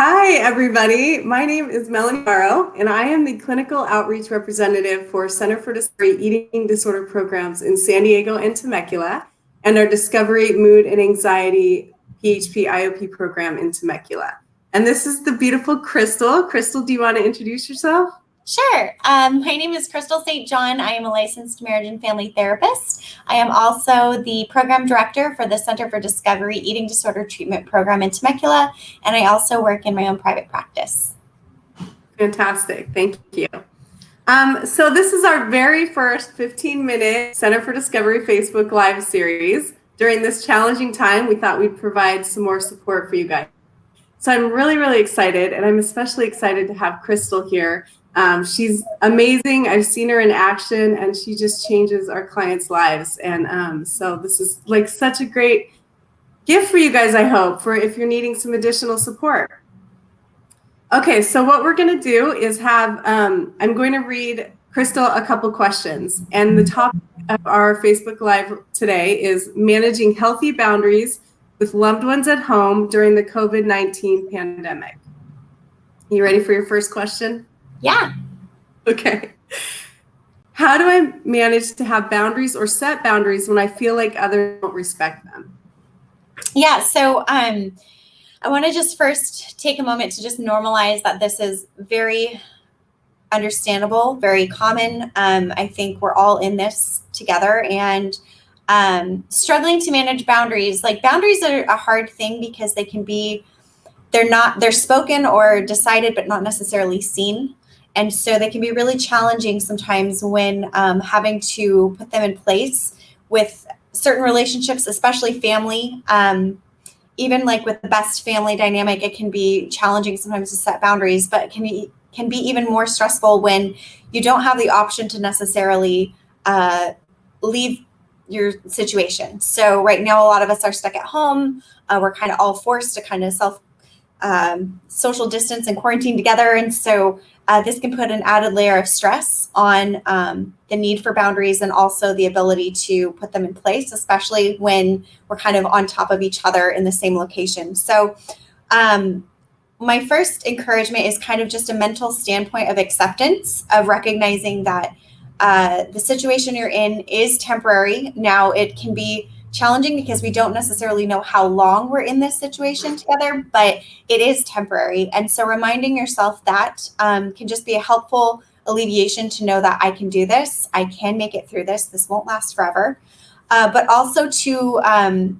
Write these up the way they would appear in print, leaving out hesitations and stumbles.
Hi, everybody. My name is Melanie Barrow, and I am the Clinical Outreach Representative for Center for Discovery Eating Disorder Programs in San Diego and Temecula, and our Discovery Mood and Anxiety PHP IOP program in Temecula. And this is the beautiful Crystal. Crystal, do you want to introduce yourself? Sure. My name is Crystal St. John. I am a licensed marriage and family therapist. I am also the program director for the Center for Discovery Eating Disorder Treatment Program in Temecula, and I also work in my own private practice. Fantastic. Thank you. So this is our very first 15-minute Center for Discovery Facebook Live series. During this challenging time, we thought we'd provide some more support for you guys. So I'm really, really excited, and I'm especially excited to have Crystal here. She's amazing. I've seen her in action, and she just changes our clients' lives. And so this is like such a great gift for you guys, I hope, for if you're needing some additional support. Okay, so what we're going to do is have, I'm going to read Crystal a couple questions. And the topic of our Facebook Live today is managing healthy boundaries with loved ones at home during the COVID-19 pandemic. You ready for your first question? Yeah. Okay. How do I manage to have boundaries or set boundaries when I feel like others don't respect them? Yeah, so I want to just first take a moment to just normalize that this is very understandable, very common. I think we're all in this together, and struggling to manage boundaries. Like, boundaries are a hard thing because they can be, they're spoken or decided, but not necessarily seen. And so they can be really challenging sometimes when having to put them in place with certain relationships, especially family. Even like with the best family dynamic, it can be challenging sometimes to set boundaries, but it can be even more stressful when you don't have the option to necessarily leave your situation. So right now, a lot of us are stuck at home. We're kind of all forced to kind of social distance and quarantine together. And so this can put an added layer of stress on the need for boundaries and also the ability to put them in place, especially when we're kind of on top of each other in the same location. So my first encouragement is kind of just a mental standpoint of acceptance, of recognizing that the situation you're in is temporary. Now, it can be challenging because we don't necessarily know how long we're in this situation together, but it is temporary. And so reminding yourself that can just be a helpful alleviation to know that I can do this, I can make it through this, this won't last forever. But also to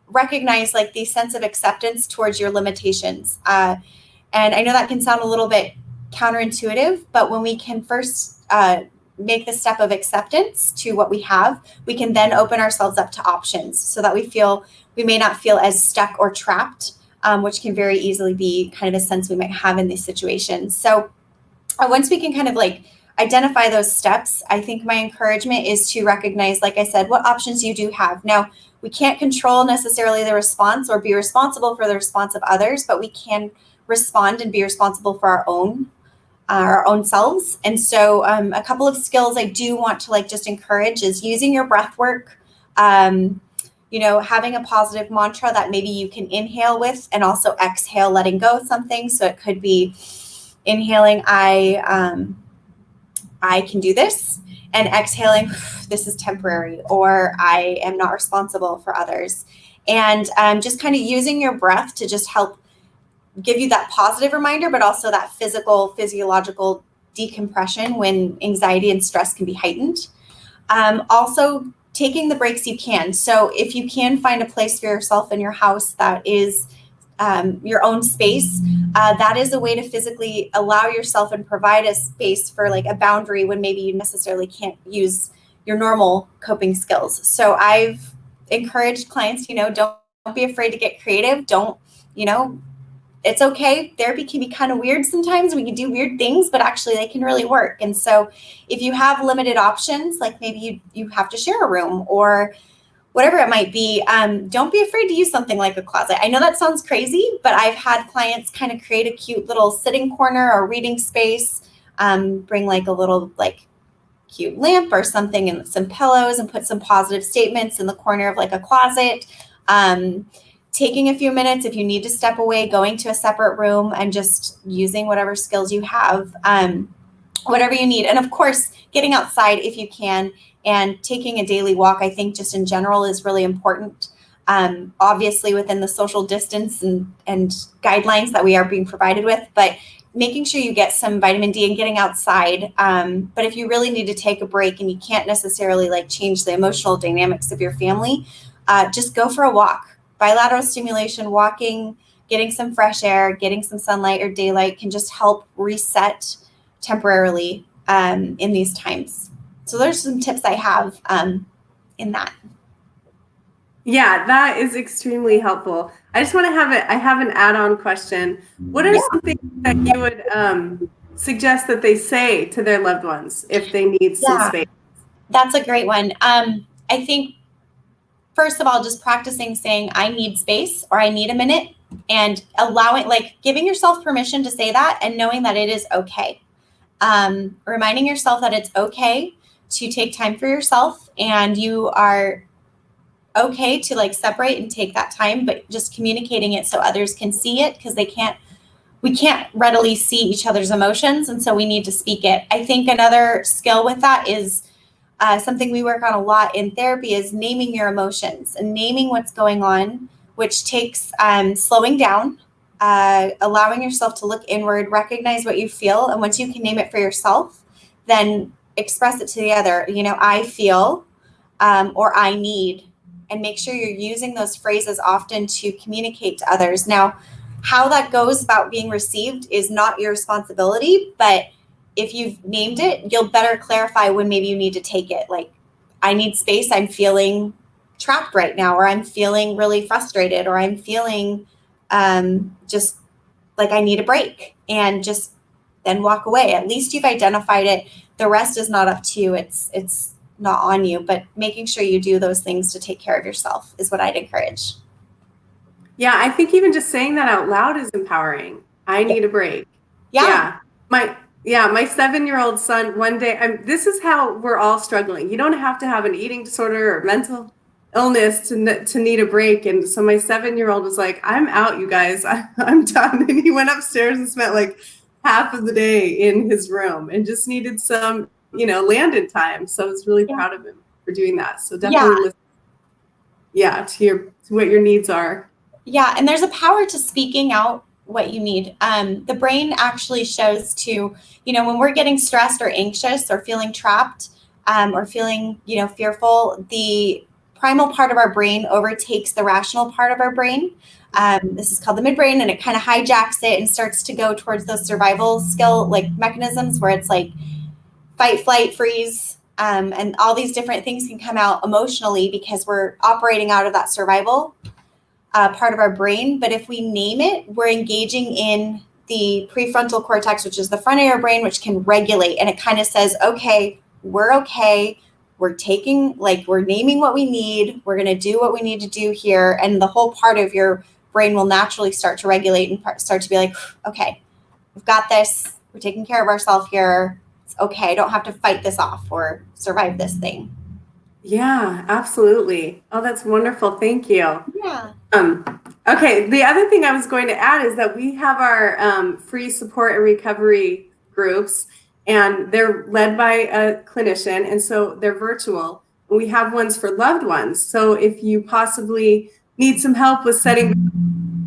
recognize like the sense of acceptance towards your limitations. And I know that can sound a little bit counterintuitive, but when we can first make the step of acceptance to what we have, we can then open ourselves up to options so that we may not feel as stuck or trapped, which can very easily be kind of a sense we might have in these situations. So once we can kind of like identify those steps, I think my encouragement is to recognize, like I said, what options you do have. Now, we can't control necessarily the response or be responsible for the response of others, but we can respond and be responsible for our own selves. And so a couple of skills I do want to like just encourage is using your breath work, having a positive mantra that maybe you can inhale with and also exhale, letting go of something. So it could be inhaling, I can do this, and exhaling, this is temporary, or I am not responsible for others. And just kind of using your breath to just help give you that positive reminder, but also that physiological decompression when anxiety and stress can be heightened. Also, taking the breaks you can. So if you can find a place for yourself in your house that is your own space, that is a way to physically allow yourself and provide a space for like a boundary when maybe you necessarily can't use your normal coping skills. So I've encouraged clients, don't be afraid to get creative. Don't, it's okay. Therapy can be kind of weird sometimes. We can do weird things, but actually they can really work. And so if you have limited options, like maybe you have to share a room or whatever it might be, don't be afraid to use something like a closet. I know that sounds crazy, but I've had clients kind of create a cute little sitting corner or reading space, bring like a little like cute lamp or something and some pillows and put some positive statements in the corner of like a closet. taking a few minutes, if you need to step away, going to a separate room and just using whatever skills you have, whatever you need. And of course, getting outside if you can and taking a daily walk, I think just in general is really important. Obviously within the social distance and guidelines that we are being provided with, but making sure you get some vitamin D and getting outside. But if you really need to take a break and you can't necessarily like change the emotional dynamics of your family, just go for a walk. Bilateral stimulation, walking, getting some fresh air, getting some sunlight or daylight can just help reset temporarily in these times. So there's some tips I have in that. Yeah, that is extremely helpful. I just want to I have an add-on question. What are some things that you would suggest that they say to their loved ones if they need some space? That's a great one. I think, first of all, just practicing saying, I need space or I need a minute, and allowing, like giving yourself permission to say that and knowing that it is okay. Reminding yourself that it's okay to take time for yourself and you are okay to like separate and take that time, but just communicating it so others can see it, because we can't readily see each other's emotions. And so we need to speak it. I think another skill with that is something we work on a lot in therapy is naming your emotions and naming what's going on, which takes slowing down, allowing yourself to look inward, recognize what you feel. And once you can name it for yourself, then express it to the other. You know, I feel or I need, and make sure you're using those phrases often to communicate to others. Now, how that goes about being received is not your responsibility, but if you've named it, you'll better clarify when maybe you need to take it. Like, I need space. I'm feeling trapped right now, or I'm feeling really frustrated, or I'm feeling just like I need a break, and just then walk away. At least you've identified it. The rest is not up to you. It's not on you, but making sure you do those things to take care of yourself is what I'd encourage. Yeah, I think even just saying that out loud is empowering. I need a break. Yeah. My 7-year-old son, one day, this is how we're all struggling. You don't have to have an eating disorder or mental illness to need a break. And so my 7-year-old was like, I'm out, you guys. I'm done. And he went upstairs and spent like half of the day in his room and just needed some, land-in time. So I was really proud of him for doing that. So definitely listen, to what your needs are. Yeah, and there's a power to speaking out what you need. The brain actually shows to, when we're getting stressed or anxious or feeling trapped or feeling, fearful, the primal part of our brain overtakes the rational part of our brain. This is called the midbrain, and it kind of hijacks it and starts to go towards those survival skill like mechanisms where it's like fight, flight, freeze, and all these different things can come out emotionally because we're operating out of that survival part of our brain. But if we name it, we're engaging in the prefrontal cortex, which is the front of your brain, which can regulate. And it kind of says, okay. We're naming what we need. We're going to do what we need to do here. And the whole part of your brain will naturally start to regulate and start to be like, okay, we've got this. We're taking care of ourselves here. It's okay. I don't have to fight this off or survive this thing. Yeah, absolutely. Oh, that's wonderful. Thank you. Yeah. Okay. The other thing I was going to add is that we have our free support and recovery groups, and they're led by a clinician. And so they're virtual. We have ones for loved ones. So if you possibly need some help with setting,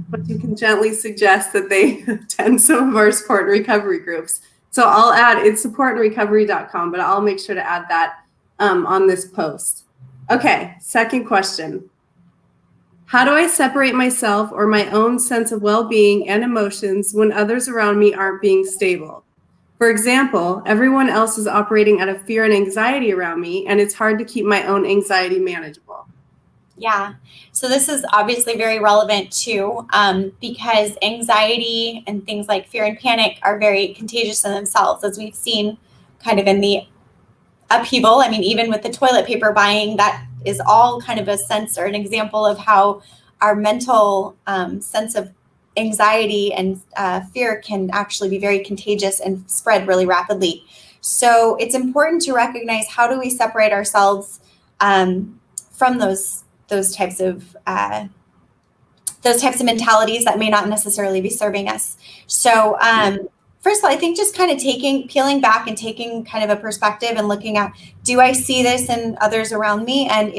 but you can gently suggest that they attend some of our support and recovery groups. So I'll add, it's supportandrecovery.com, but I'll make sure to add that on this post. Okay, second question. How do I separate myself or my own sense of well-being and emotions when others around me aren't being stable? For example, everyone else is operating out of fear and anxiety around me, and it's hard to keep my own anxiety manageable. Yeah. So this is obviously very relevant too, because anxiety and things like fear and panic are very contagious in themselves, as we've seen kind of in the upheaval. I mean, even with the toilet paper buying, that is all kind of a sense or an example of how our mental sense of anxiety and fear can actually be very contagious and spread really rapidly. So it's important to recognize, how do we separate ourselves from those types of those types of mentalities that may not necessarily be serving us. So first of all, I think just kind of peeling back and taking kind of a perspective and looking at, do I see this in others around me? And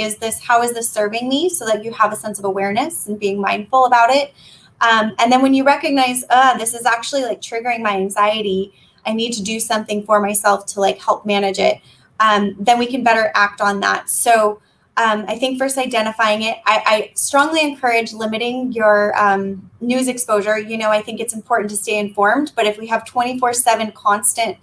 how is this serving me? So that you have a sense of awareness and being mindful about it. And then when you recognize, this is actually like triggering my anxiety, I need to do something for myself to like help manage it. Then we can better act on that. So I think first identifying it, I strongly encourage limiting your news exposure. I think it's important to stay informed, but if we have 24/7 constant,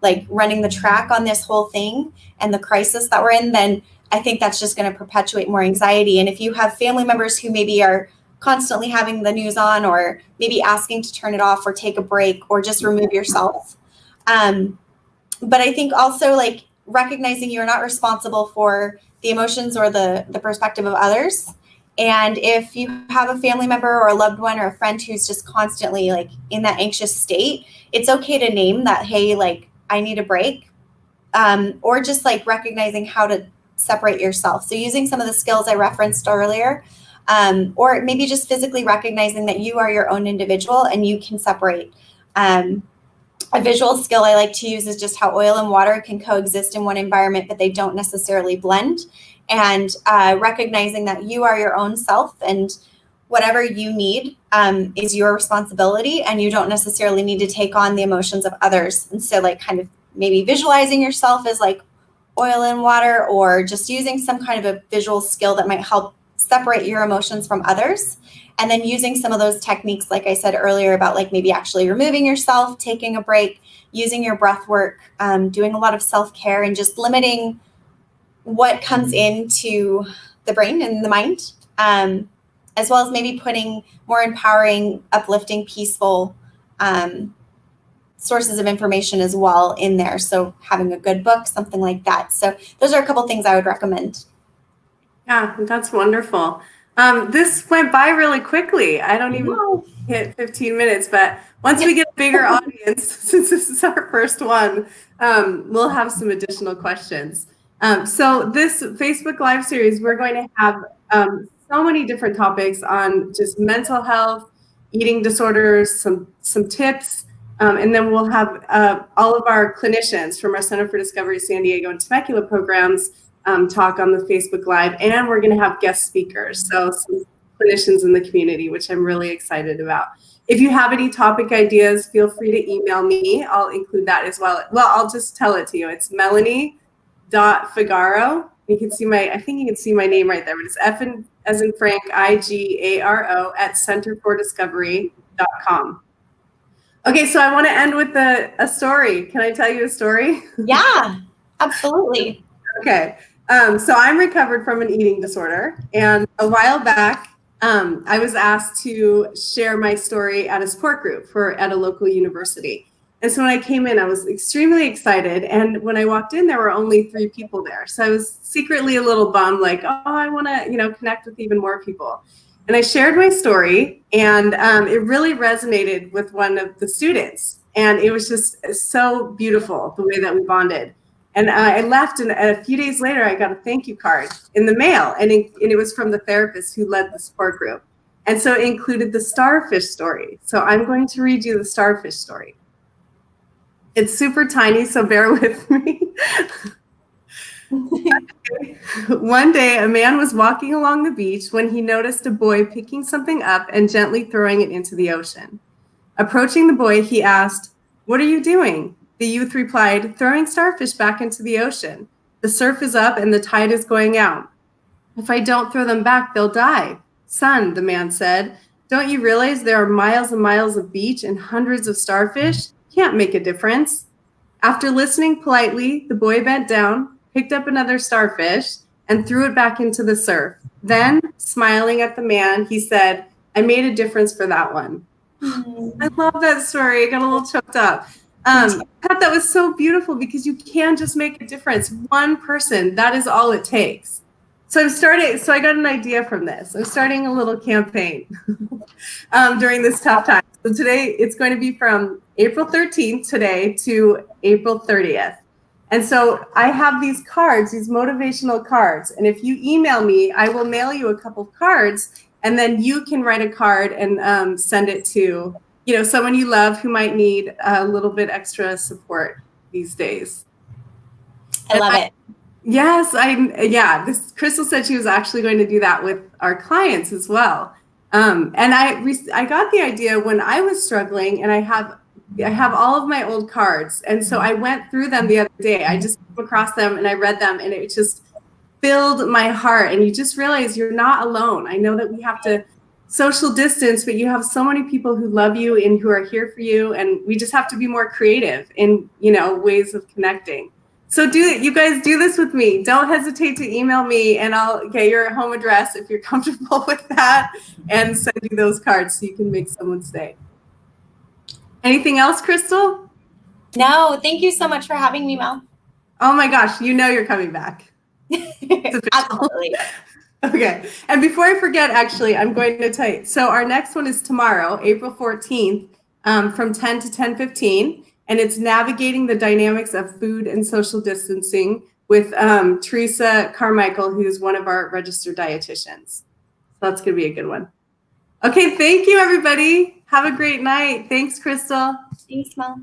like running the track on this whole thing and the crisis that we're in, then I think that's just going to perpetuate more anxiety. And if you have family members who maybe are constantly having the news on, or maybe asking to turn it off or take a break or just remove yourself. But I think also like recognizing you're not responsible for the emotions or the perspective of others. And if you have a family member or a loved one or a friend who's just constantly like in that anxious state, it's okay to name that, hey, like I need a break. Or just like recognizing how to separate yourself. So using some of the skills I referenced earlier, or maybe just physically recognizing that you are your own individual and you can separate. A visual skill I like to use is just how oil and water can coexist in one environment, but they don't necessarily blend. And recognizing that you are your own self and whatever you need is your responsibility, and you don't necessarily need to take on the emotions of others. And so like kind of maybe visualizing yourself as like oil and water, or just using some kind of a visual skill that might help separate your emotions from others. And then using some of those techniques, like I said earlier, about like maybe actually removing yourself, taking a break, using your breath work, doing a lot of self-care, and just limiting what comes into the brain and the mind, as well as maybe putting more empowering, uplifting, peaceful sources of information as well in there. So having a good book, something like that. So those are a couple things I would recommend. Yeah, that's wonderful. This went by really quickly. I don't even hit 15 minutes, but once we get a bigger audience, since this is our first one, we'll have some additional questions. So this Facebook Live series, we're going to have so many different topics on just mental health, eating disorders, some tips, and then we'll have all of our clinicians from our Center for Discovery San Diego and Temecula programs talk on the Facebook Live, and we're going to have guest speakers, so some clinicians in the community, which I'm really excited about. If you have any topic ideas, feel free to email me. I'll include that as well. Well, I'll just tell it to you. It's melanie.figaro. You can see I think you can see my name right there, but it's F as in Frank, IGARO at centerfordiscovery.com. Okay, so I want to end with a story. Can I tell you a story? Yeah, absolutely. Okay. So I'm recovered from an eating disorder, and a while back, I was asked to share my story at a support group at a local university. And so when I came in, I was extremely excited. And when I walked in, there were only 3 people there. So I was secretly a little bummed, like, oh, I want to, connect with even more people. And I shared my story, and it really resonated with one of the students. And it was just so beautiful the way that we bonded. And I left, and a few days later, I got a thank you card in the mail, and it was from the therapist who led the support group. And so it included the starfish story. So I'm going to read you the starfish story. It's super tiny, so bear with me. One day, a man was walking along the beach when he noticed a boy picking something up and gently throwing it into the ocean. Approaching the boy, he asked, "What are you doing?" The youth replied, "Throwing starfish back into the ocean. The surf is up and the tide is going out. If I don't throw them back, they'll die." "Son," the man said, "don't you realize there are miles and miles of beach and hundreds of starfish? Can't make a difference." After listening politely, the boy bent down, picked up another starfish, and threw it back into the surf. Then, smiling at the man, he said, "I made a difference for that one." I love that story. I got a little choked up. I thought that was so beautiful because you can just make a difference. One person, that is all it takes. So I got an idea from this. I'm starting a little campaign during this tough time. So today it's going to be from April 13th today to April 30th. And so I have these cards, these motivational cards. And if you email me, I will mail you a couple of cards. And then you can write a card and send it to, you know, someone you love who might need a little bit extra support these days. I love it. Yes, this Crystal said she was actually going to do that with our clients as well. And I got the idea when I was struggling, and I have all of my old cards, and so I went through them the other day. I just came across them and I read them, and it just filled my heart. And you just realize you're not alone. I know that we have to social distance, but you have so many people who love you and who are here for you, and we just have to be more creative in, you know, ways of connecting. So you guys do this with me. Don't hesitate to email me, and I'll get your home address if you're comfortable with that, and send you those cards so you can make someone's day. Anything else, Crystal? No, thank you so much for having me, Mel. Oh my gosh, you know you're coming back. Absolutely. Okay. And before I forget, actually, I'm going to tell you. So our next one is tomorrow, April 14th, from 10 to 10:15. And it's navigating the dynamics of food and social distancing with Teresa Carmichael, who's one of our registered dietitians. So that's going to be a good one. Okay. Thank you, everybody. Have a great night. Thanks, Crystal. Thanks, Mel.